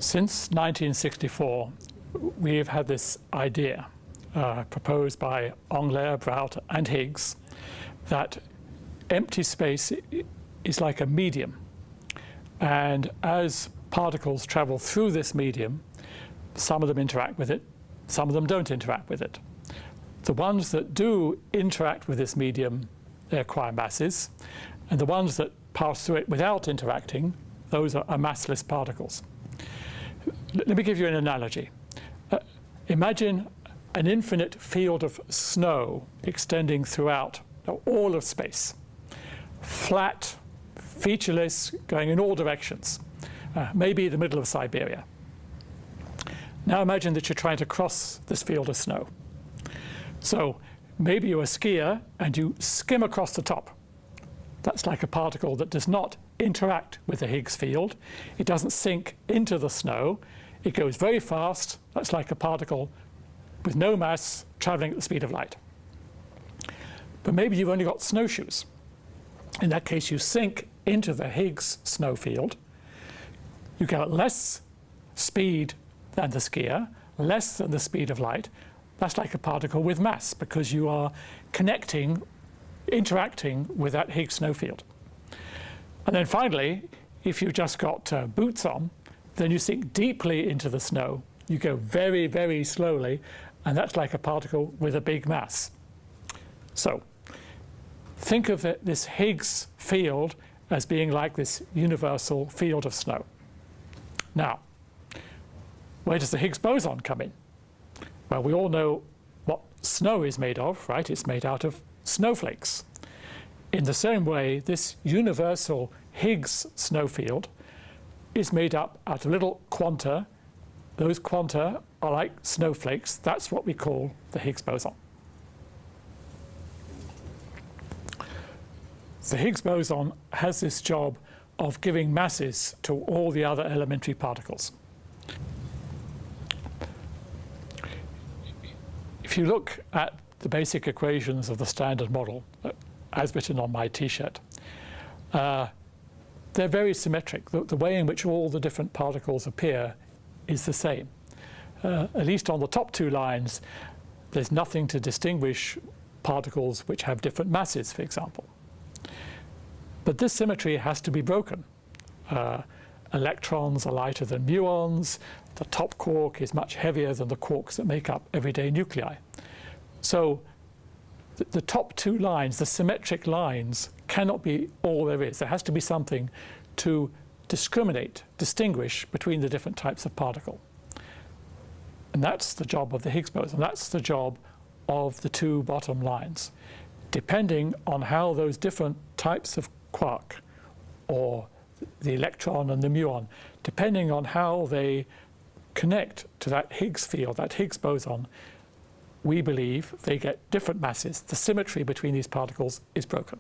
Since 1964, we have had this idea proposed by Englert, Brout, and Higgs that empty space is like a medium, and as particles travel through this medium, some of them interact with it, some of them don't interact with it. The ones that do interact with this medium, they acquire masses, and the ones that pass through it without interacting, those are massless particles. Let me give you an analogy. Imagine an infinite field of snow extending throughout all of space. Flat, featureless, going in all directions. Maybe the middle of Siberia. Now imagine that you're trying to cross this field of snow. So maybe you're a skier and you skim across the top. That's like a particle that does not interact with the Higgs field. It doesn't sink into the snow. It goes very fast. That's like a particle with no mass traveling at the speed of light. But maybe you've only got snowshoes. In that case, you sink into the Higgs snow field. You get less speed than the skier, less than the speed of light. That's like a particle with mass because you are interacting with that Higgs snow field. And then finally, if you've just got boots on, then you sink deeply into the snow. You go very, very slowly, and that's like a particle with a big mass. So think of this Higgs field as being like this universal field of snow. Now, where does the Higgs boson come in? Well, we all know what snow is made of, right? It's made out of snowflakes. In the same way, this universal Higgs snow field is made up out of little quanta. Those quanta are like snowflakes. That's what we call the Higgs boson. The Higgs boson has this job of giving masses to all the other elementary particles. If you look at the basic equations of the Standard Model, as written on my T-shirt, they're very symmetric. The way in which all the different particles appear is the same. At least on the top two lines, there's nothing to distinguish particles which have different masses, for example. But this symmetry has to be broken. Electrons are lighter than muons. The top quark is much heavier than the quarks that make up everyday nuclei. So the top two lines, the symmetric lines, cannot be all there is. There has to be something to distinguish between the different types of particle. And that's the job of the Higgs boson. That's the job of the two bottom lines. Depending on how those different types of quark, or the electron and the muon, depending on how they connect to that Higgs field, that Higgs boson, we believe they get different masses. The symmetry between these particles is broken.